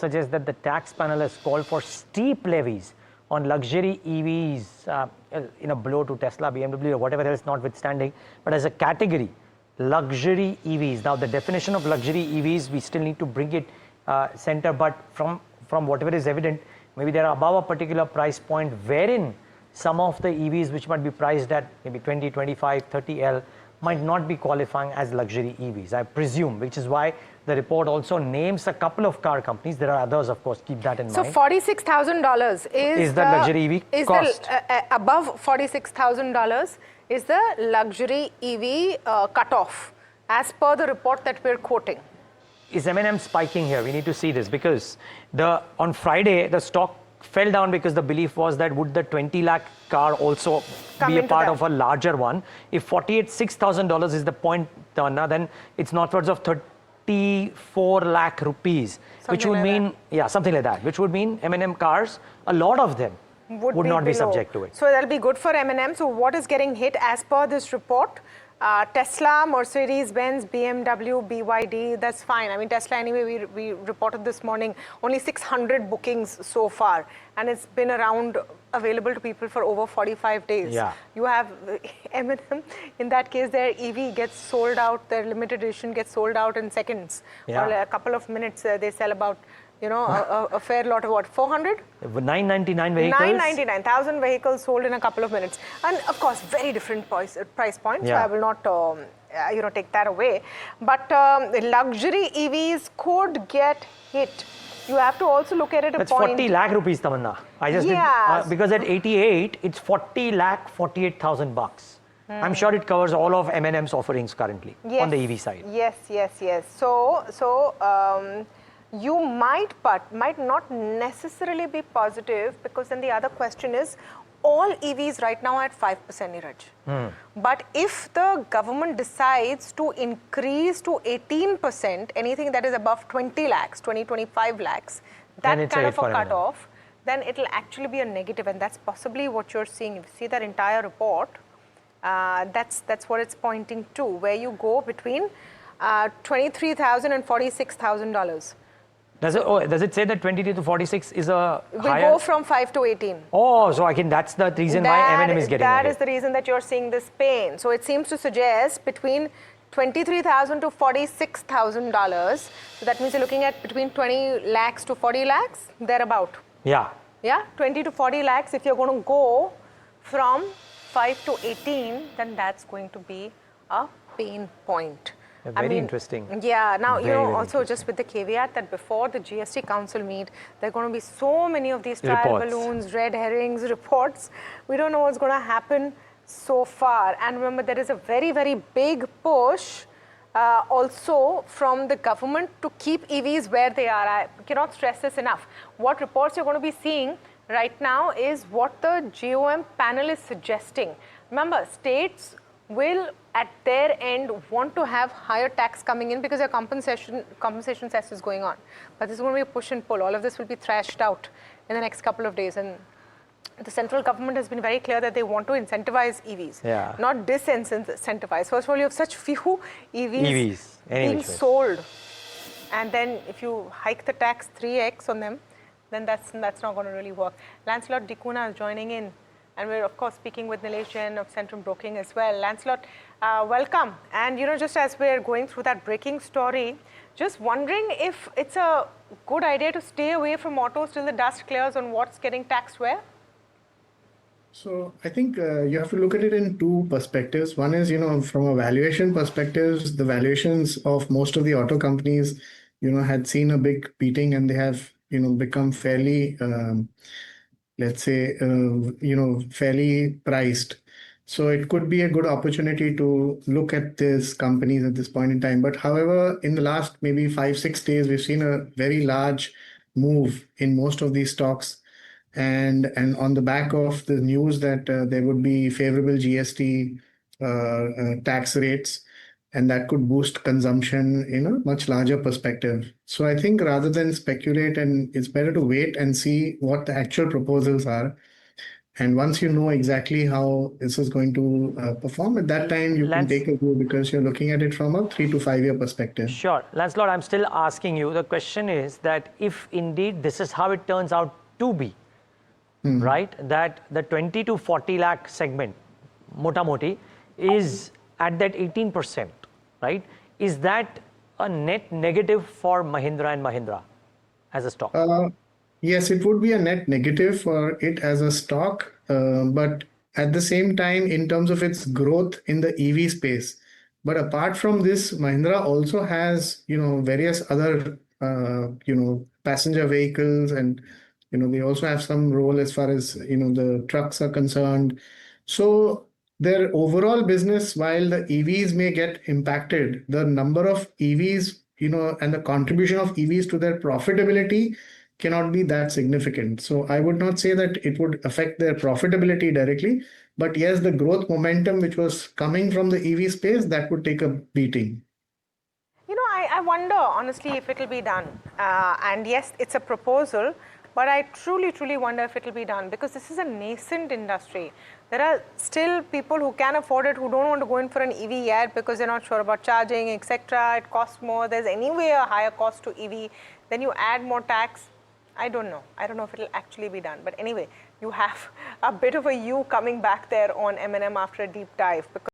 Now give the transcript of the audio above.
suggests that the tax panel has called for steep levies on luxury EVs, in a blow to Tesla, BMW, or whatever else notwithstanding. But as a category, luxury EVs. Now, the definition of luxury EVs, we still need to bring it center. But from whatever is evident, maybe they are above a particular price point, wherein some of the EVs which might be priced at maybe 20, 25, 30L might not be qualifying as luxury EVs, I presume, which is why the report also names a couple of car companies. There are others, of course, keep that in So mind. $46,000 is the luxury EV cost. Above $46,000 is the luxury EV cutoff, as per the report that we're quoting. Is M&M spiking here? We need to see this, because on Friday, the stock fell down because the belief was that would the 20 lakh car also be a part of a larger one. If $46,000 is the point, then it's northwards of 34 lakh rupees, which would mean, something like that, which would mean M&M cars, a lot of them would not be subject to it. So that'll be good for M&M. So what is getting hit as per this report? Tesla, Mercedes-Benz, BMW, BYD, that's fine. I mean, Tesla, anyway, we reported this morning, only 600 bookings so far. And it's been around available to people for over 45 days. Yeah. You have M&M, in that case, their EV gets sold out, their limited edition gets sold out in seconds. Yeah. Or a couple of minutes, they sell about, a fair lot of what, 400? 999 vehicles? 999,000 vehicles sold in a couple of minutes. And of course, very different price points. Yeah. So I will not, take that away. But luxury EVs could get hit. You have to also look at it That's 40 lakh rupees, Tamanna. I just did, because at 88, it's 40 lakh 48,000 bucks. I'm sure it covers all of M&M's offerings currently on the EV side. Yes. So you might not necessarily be positive, because then the other question is, all EVs right now are at 5%, Neeraj. But if the government decides to increase to 18%, anything that is above 20 lakhs, 25 lakhs, that kind of a cutoff, then it'll actually be a negative. And that's possibly what you're seeing. If you see that entire report, that's what it's pointing to, where you go between $23,000 and $46,000. Does it say that 23 to 46 is a higher? We'll go from 5 to 18. Oh, so that's the reason why M&M is getting That is the reason that you're seeing this pain. So it seems to suggest between $23,000 to $46,000. So that means you're looking at between 20 lakhs to 40 lakhs, thereabout. Yeah. Yeah, 20 to 40 lakhs. If you're going to go from 5 to 18, then that's going to be a pain point. Very interesting. Yeah. Now, also just with the caveat that before the GST Council meet, there are going to be so many of these trial balloons, red herrings, reports. We don't know what's going to happen so far. And remember, there is a very, very big push also from the government to keep EVs where they are. I cannot stress this enough. What reports you're going to be seeing right now is what the GOM panel is suggesting. Remember, states will at their end want to have higher tax coming in because their compensation cess is going on. But this is going to be a push and pull. All of this will be thrashed out in the next couple of days. And the central government has been very clear that they want to incentivize EVs, not disincentivize. First of all, you have such few EVs being sold. And then if you hike the tax 3x on them, then that's not going to really work. Lancelot Dikuna is joining in. And we're, of course, speaking with Nilesh Jain of Centrum Broking as well. Lancelot, welcome. And, just as we're going through that breaking story, just wondering if it's a good idea to stay away from autos till the dust clears on what's getting taxed where? So I think you have to look at it in two perspectives. One is, from a valuation perspective, the valuations of most of the auto companies, had seen a big beating, and they have, become fairly let's say, fairly priced. So it could be a good opportunity to look at these companies at this point in time. But however, in the last maybe 5-6 days, we've seen a very large move in most of these stocks. And on the back of the news that there would be favorable GST tax rates, and that could boost consumption in a much larger perspective. So I think rather than speculate, and it's better to wait and see what the actual proposals are. And once you know exactly how this is going to perform, at that time you can take a view because you're looking at it from a 3 to 5 year perspective. Sure. Lancelot, I'm still asking you. The question is that if indeed this is how it turns out to be, right, that the 20 to 40 lakh segment, mota moti, is at that 18%, right? Is that a net negative for Mahindra and Mahindra as a stock? Yes, it would be a net negative for it as a stock, but at the same time, in terms of its growth in the EV space. But apart from this, Mahindra also has, various other, passenger vehicles, and they also have some role as far as the trucks are concerned. So their overall business, while the EVs may get impacted, the number of EVs, and the contribution of EVs to their profitability cannot be that significant. So I would not say that it would affect their profitability directly, but yes, the growth momentum which was coming from the EV space, that would take a beating. I wonder honestly if it'll be done. And yes, it's a proposal, but I truly wonder if it'll be done because this is a nascent industry. There are still people who can afford it who don't want to go in for an EV yet because they're not sure about charging, etc. It costs more. There's anyway a higher cost to EV. Then you add more tax. I don't know if it'll actually be done. But anyway, you have a bit of a U coming back there on M&M after a deep dive. Because